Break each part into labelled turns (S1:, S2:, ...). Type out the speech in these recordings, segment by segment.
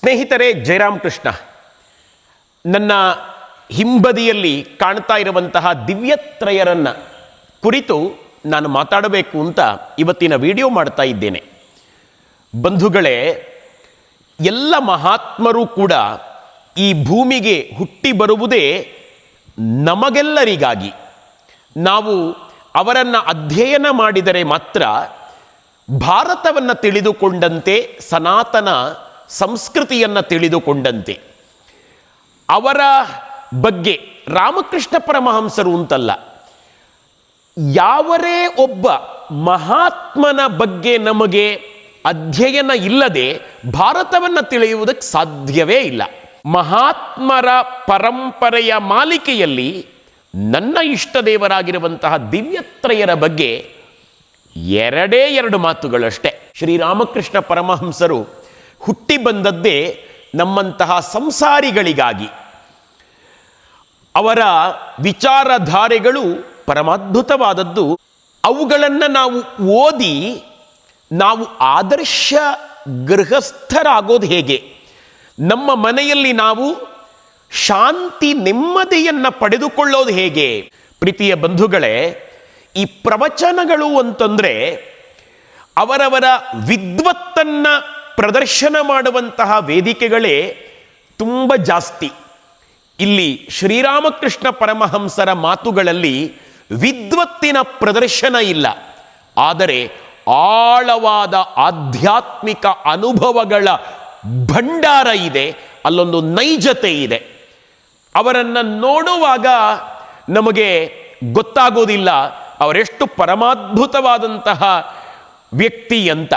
S1: ಸ್ನೇಹಿತರೆ, ಜಯರಾಮ್ ಕೃಷ್ಣ. ನನ್ನ ಹಿಂಬದಿಯಲ್ಲಿ ಕಾಣ್ತಾ ಇರುವಂತಹ ದಿವ್ಯತ್ರಯರನ್ನು ಕುರಿತು ನಾನು ಮಾತಾಡಬೇಕು ಅಂತ ಇವತ್ತಿನ ವಿಡಿಯೋ ಮಾಡ್ತಾ ಇದ್ದೇನೆ. ಬಂಧುಗಳೇ, ಎಲ್ಲ ಮಹಾತ್ಮರು ಕೂಡ ಈ ಭೂಮಿಗೆ ಹುಟ್ಟಿ ಬರುವುದೇ ನಮಗೆಲ್ಲರಿಗಾಗಿ. ನಾವು ಅವರನ್ನು ಅಧ್ಯಯನ ಮಾಡಿದರೆ ಮಾತ್ರ ಭಾರತವನ್ನು ತಿಳಿದುಕೊಂಡಂತೆ, ಸನಾತನ ಸಂಸ್ಕೃತಿಯನ್ನು ತಿಳಿದುಕೊಂಡಂತೆ. ಅವರ ಬಗ್ಗೆ ರಾಮಕೃಷ್ಣ ಪರಮಹಂಸರು ಅಂತಲ್ಲ, ಯಾವರೇ ಒಬ್ಬ ಮಹಾತ್ಮನ ಬಗ್ಗೆ ನಮಗೆ ಅಧ್ಯಯನ ಇಲ್ಲದೆ ಭಾರತವನ್ನು ತಿಳಿಯುವುದಕ್ಕೆ ಸಾಧ್ಯವೇ ಇಲ್ಲ. ಮಹಾತ್ಮರ ಪರಂಪರೆಯ ಮಾಲಿಕೆಯಲ್ಲಿ ನನ್ನ ಇಷ್ಟ ದೇವರಾಗಿರುವಂತಹ ದಿವ್ಯತ್ರಯರ ಬಗ್ಗೆ ಎರಡೇ ಎರಡು ಮಾತುಗಳಷ್ಟೇ. ಶ್ರೀರಾಮಕೃಷ್ಣ ಪರಮಹಂಸರು ಹುಟ್ಟಿ ಬಂದದ್ದೇ ನಮ್ಮಂತಹ ಸಂಸಾರಿಗಳಿಗಾಗಿ. ಅವರ ವಿಚಾರಧಾರೆಗಳು ಪರಮಾದ್ಭುತವಾದದ್ದು. ಅವುಗಳನ್ನು ನಾವು ಓದಿ ನಾವು ಆದರ್ಶ ಗೃಹಸ್ಥರಾಗೋದು ಹೇಗೆ, ನಮ್ಮ ಮನೆಯಲ್ಲಿ ನಾವು ಶಾಂತಿ ನೆಮ್ಮದಿಯನ್ನು ಪಡೆದುಕೊಳ್ಳೋದು ಹೇಗೆ. ಪ್ರೀತಿಯ ಬಂಧುಗಳೇ, ಈ ಪ್ರವಚನಗಳು ಅಂತಂದರೆ ಅವರವರ ವಿದ್ವತ್ತನ್ನು ಪ್ರದರ್ಶನ ಮಾಡುವಂತಹ ವೇದಿಕೆಗಳೇ ತುಂಬ ಜಾಸ್ತಿ. ಇಲ್ಲಿ ಶ್ರೀರಾಮಕೃಷ್ಣ ಪರಮಹಂಸರ ಮಾತುಗಳಲ್ಲಿ ವಿದ್ವತ್ತಿನ ಪ್ರದರ್ಶನ ಇಲ್ಲ, ಆದರೆ ಆಳವಾದ ಆಧ್ಯಾತ್ಮಿಕ ಅನುಭವಗಳ ಭಂಡಾರ ಇದೆ. ಅಲ್ಲೊಂದು ನೈಜತೆ ಇದೆ. ಅವರನ್ನು ನೋಡುವಾಗ ನಮಗೆ ಗೊತ್ತಾಗೋದಿಲ್ಲ ಅವರೆಷ್ಟು ಪರಮಾದ್ಭುತವಾದಂತಹ ವ್ಯಕ್ತಿ ಅಂತ.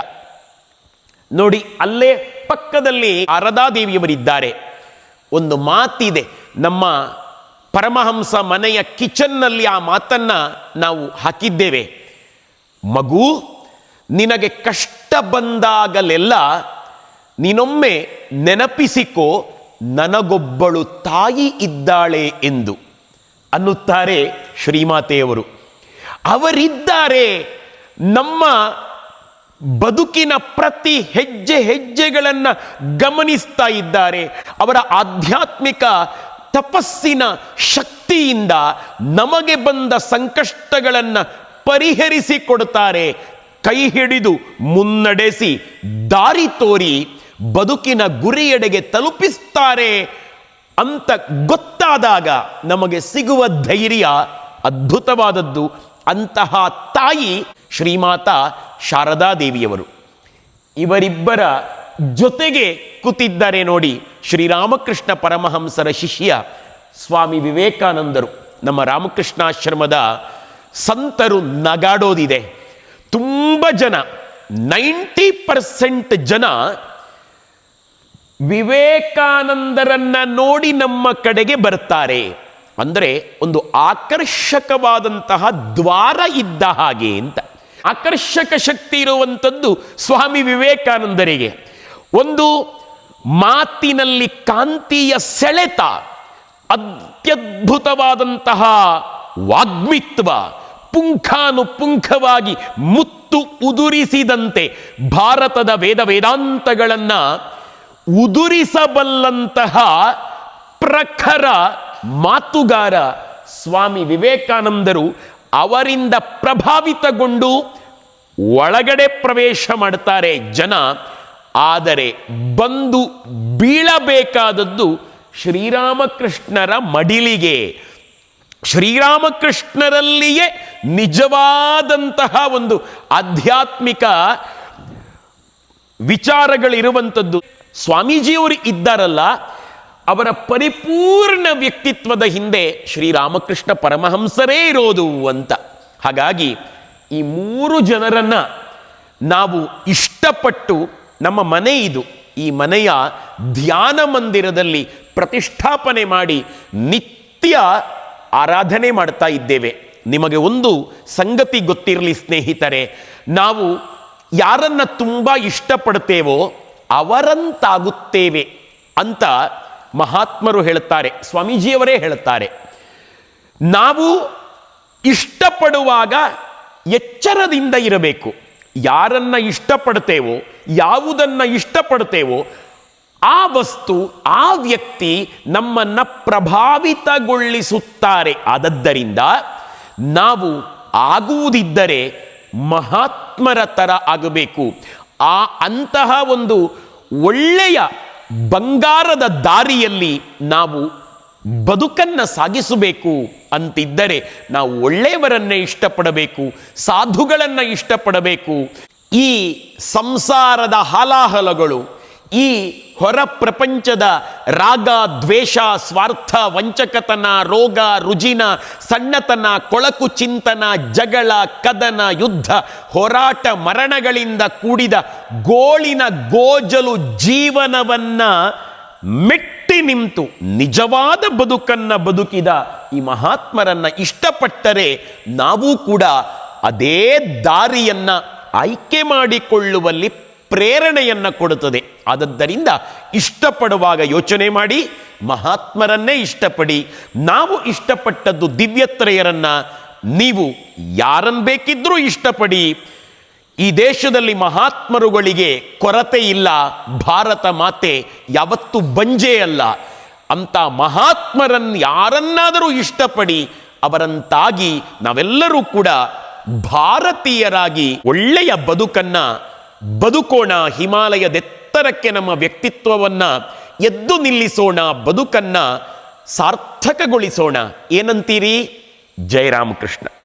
S1: ನೋಡಿ, ಅಲ್ಲೇ ಪಕ್ಕದಲ್ಲಿ ಶಾರದಾದೇವಿಯವರಿದ್ದಾರೆ. ಒಂದು ಮಾತಿದೆ, ನಮ್ಮ ಪರಮಹಂಸ ಮನೆಯ ಕಿಚನ್ನಲ್ಲಿ ಆ ಮಾತನ್ನು ನಾವು ಹಾಕಿದ್ದೇವೆ. ಮಗು, ನಿನಗೆ ಕಷ್ಟ ಬಂದಾಗಲೆಲ್ಲ ನೀನೊಮ್ಮೆ ನೆನಪಿಸಿಕೋ, ನನಗೊಬ್ಬಳು ತಾಯಿ ಇದ್ದಾಳೆ ಎಂದು ಅನ್ನುತ್ತಾರೆ ಶ್ರೀಮಾತೆಯವರು. ಅವರಿದ್ದಾರೆ, ನಮ್ಮ ಬದುಕಿನ ಪ್ರತಿ ಹೆಜ್ಜೆ ಹೆಜ್ಜೆಗಳನ್ನು ಗಮನಿಸ್ತಾ ಇದ್ದಾರೆ. ಅವರ ಆಧ್ಯಾತ್ಮಿಕ ತಪಸ್ಸಿನ ಶಕ್ತಿಯಿಂದ ನಮಗೆ ಬಂದ ಸಂಕಷ್ಟಗಳನ್ನು ಪರಿಹರಿಸಿಕೊಡ್ತಾರೆ. ಕೈ ಹಿಡಿದು ಮುನ್ನಡೆಸಿ ದಾರಿ ತೋರಿ ಬದುಕಿನ ಗುರಿಯೆಡೆಗೆ ತಲುಪಿಸ್ತಾರೆ ಅಂತ ಗೊತ್ತಾದಾಗ ನಮಗೆ ಸಿಗುವ ಧೈರ್ಯ ಅದ್ಭುತವಾದದ್ದು. ಅಂತಹ ತಾಯಿ ಶ್ರೀಮಾತಾ ಶಾರದಾದೇವಿಯವರು. ಇವರಿಬ್ಬರ ಜೊತೆಗೆ ಕೂತಿದ್ದಾರೆ ನೋಡಿ ಶ್ರೀರಾಮಕೃಷ್ಣ ಪರಮಹಂಸರ ಶಿಷ್ಯ ಸ್ವಾಮಿ ವಿವೇಕಾನಂದರು. ನಮ್ಮ ರಾಮಕೃಷ್ಣಾಶ್ರಮದ ಸಂತರು ನಗಾಡೋದಿದೆ. ತುಂಬ ಜನ, 90% ಜನ ವಿವೇಕಾನಂದರನ್ನ ನೋಡಿ ನಮ್ಮ ಕಡೆಗೆ ಬರ್ತಾರೆ. ಅಂದರೆ ಒಂದು ಆಕರ್ಷಕವಾದಂತಹ ದ್ವಾರ ಇದ್ದ ಹಾಗೆ ಅಂತ. ಆಕರ್ಷಕ ಶಕ್ತಿ ಇರುವಂಥದ್ದು ಸ್ವಾಮಿ ವಿವೇಕಾನಂದರಿಗೆ. ಒಂದು ಮಾತಿನಲ್ಲಿ ಕಾಂತಿಯ ಸೆಳೆತ, ಅತ್ಯದ್ಭುತವಾದಂತಹ ವಾಗ್ಮಿತ್ವ, ಪುಂಖಾನುಪುಂಖವಾಗಿ ಮುತ್ತು ಉದುರಿಸಿದಂತೆ ಭಾರತದ ವೇದ ವೇದಾಂತಗಳನ್ನು ಉದುರಿಸಬಲ್ಲಂತಹ ಪ್ರಖರ ಮಾತುಗಾರ ಸ್ವಾಮಿ ವಿವೇಕಾನಂದರು. ಅವರಿಂದ ಪ್ರಭಾವಿತಗೊಂಡು ಒಳಗಡೆ ಪ್ರವೇಶ ಮಾಡ್ತಾರೆ ಜನ. ಆದರೆ ಬಂದು ಬೀಳಬೇಕಾದದ್ದು ಶ್ರೀರಾಮಕೃಷ್ಣರ ಮಡಿಲಿಗೆ. ಶ್ರೀರಾಮಕೃಷ್ಣರಲ್ಲಿಯೇ ನಿಜವಾದಂತಹ ಒಂದು ಆಧ್ಯಾತ್ಮಿಕ ವಿಚಾರಗಳಿರುವಂಥದ್ದು. ಸ್ವಾಮೀಜಿಯವರು ಇದ್ದಾರಲ್ಲ, ಅವರ ಪರಿಪೂರ್ಣ ವ್ಯಕ್ತಿತ್ವದ ಹಿಂದೆ ಶ್ರೀರಾಮಕೃಷ್ಣ ಪರಮಹಂಸರೇ ಇರೋದು ಅಂತ. ಹಾಗಾಗಿ ಈ ಮೂರು ಜನರನ್ನು ನಾವು ಇಷ್ಟಪಟ್ಟು, ನಮ್ಮ ಮನೆ ಇದು, ಈ ಮನೆಯ ಧ್ಯಾನ ಮಂದಿರದಲ್ಲಿ ಪ್ರತಿಷ್ಠಾಪನೆ ಮಾಡಿ ನಿತ್ಯ ಆರಾಧನೆ ಮಾಡ್ತಾ ಇದ್ದೇವೆ. ನಿಮಗೆ ಒಂದು ಸಂಗತಿ ಗೊತ್ತಿರಲಿ ಸ್ನೇಹಿತರೆ, ನಾವು ಯಾರನ್ನ ತುಂಬ ಇಷ್ಟಪಡ್ತೇವೋ ಅವರಂತಾಗುತ್ತೇವೆ ಅಂತ ಮಹಾತ್ಮರು ಹೇಳುತ್ತಾರೆ, ಸ್ವಾಮೀಜಿಯವರೇ ಹೇಳುತ್ತಾರೆ. ನಾವು ಇಷ್ಟಪಡುವಾಗ ಎಚ್ಚರದಿಂದ ಇರಬೇಕು. ಯಾರನ್ನ ಇಷ್ಟಪಡ್ತೇವೋ, ಯಾವುದನ್ನು ಇಷ್ಟಪಡ್ತೇವೋ ಆ ವಸ್ತು, ಆ ವ್ಯಕ್ತಿ ನಮ್ಮನ್ನು ಪ್ರಭಾವಿತಗೊಳಿಸುತ್ತಾರೆ. ಆದದ್ದರಿಂದ ನಾವು ಆಗುವುದಿದ್ದರೆ ಮಹಾತ್ಮರ ಥರ ಆಗಬೇಕು. ಅಂತಹ ಒಂದು ಒಳ್ಳೆಯ ಬಂಗಾರದ ದಾರಿಯಲ್ಲಿ ನಾವು ಬದುಕನ್ನು ಸಾಗಿಸಬೇಕು ಅಂತಿದ್ದರೆ ನಾವು ಒಳ್ಳೆಯವರನ್ನೇ ಇಷ್ಟಪಡಬೇಕು, ಸಾಧುಗಳನ್ನು ಇಷ್ಟಪಡಬೇಕು. ಈ ಸಂಸಾರದ ಹಾಲಾಹಲಗಳು, ಈ ಹೊರ ಪ್ರಪಂಚದ ರಾಗ, ದ್ವೇಷ, ಸ್ವಾರ್ಥ, ವಂಚಕತನ, ರೋಗ, ರುಜಿನ, ಸಣ್ಣತನ, ಕೊಳಕು ಚಿಂತನ, ಜಗಳ, ಕದನ, ಯುದ್ಧ, ಹೋರಾಟ, ಮರಣಗಳಿಂದ ಕೂಡಿದ ಗೋಳಿನ ಗೋಜಲು ಜೀವನವನ್ನ ಮೆಟ್ಟಿ ನಿಂತು ನಿಜವಾದ ಬದುಕನ್ನು ಬದುಕಿದ ಈ ಮಹಾತ್ಮರನ್ನ ಇಷ್ಟಪಟ್ಟರೆ ನಾವು ಕೂಡ ಅದೇ ದಾರಿಯನ್ನ ಆಯ್ಕೆ ಮಾಡಿಕೊಳ್ಳುವಲ್ಲಿ ಪ್ರೇರಣೆಯನ್ನು ಕೊಡುತ್ತದೆ. ಆದದ್ದರಿಂದ ಇಷ್ಟಪಡುವಾಗ ಯೋಚನೆ ಮಾಡಿ, ಮಹಾತ್ಮರನ್ನೇ ಇಷ್ಟಪಡಿ. ನಾವು ಇಷ್ಟಪಟ್ಟದ್ದು ದಿವ್ಯತ್ರಯರನ್ನ, ನೀವು ಯಾರನ್ನು ಬೇಕಿದ್ರೂ ಇಷ್ಟಪಡಿ. ಈ ದೇಶದಲ್ಲಿ ಮಹಾತ್ಮರುಗಳಿಗೆ ಕೊರತೆ ಇಲ್ಲ. ಭಾರತ ಮಾತೆ ಯಾವತ್ತೂ ಬಂಜೆ ಅಲ್ಲ. ಅಂತ ಮಹಾತ್ಮರನ್ನು ಯಾರನ್ನಾದರೂ ಇಷ್ಟಪಡಿ. ಅವರಂತಾಗಿ ನಾವೆಲ್ಲರೂ ಕೂಡ ಭಾರತೀಯರಾಗಿ ಒಳ್ಳೆಯ ಬದುಕನ್ನ ಬದುಕೋಣ. ಹಿಮಾಲಯದೆತ್ತರಕ್ಕೆ ನಮ್ಮ ವ್ಯಕ್ತಿತ್ವವನ್ನ ಎದ್ದು ನಿಲ್ಲಿಸೋಣ. ಬದುಕನ್ನ ಸಾರ್ಥಕಗೊಳಿಸೋಣ. ಏನಂತೀರಿ? ಜಯ ರಾಮಕೃಷ್ಣ.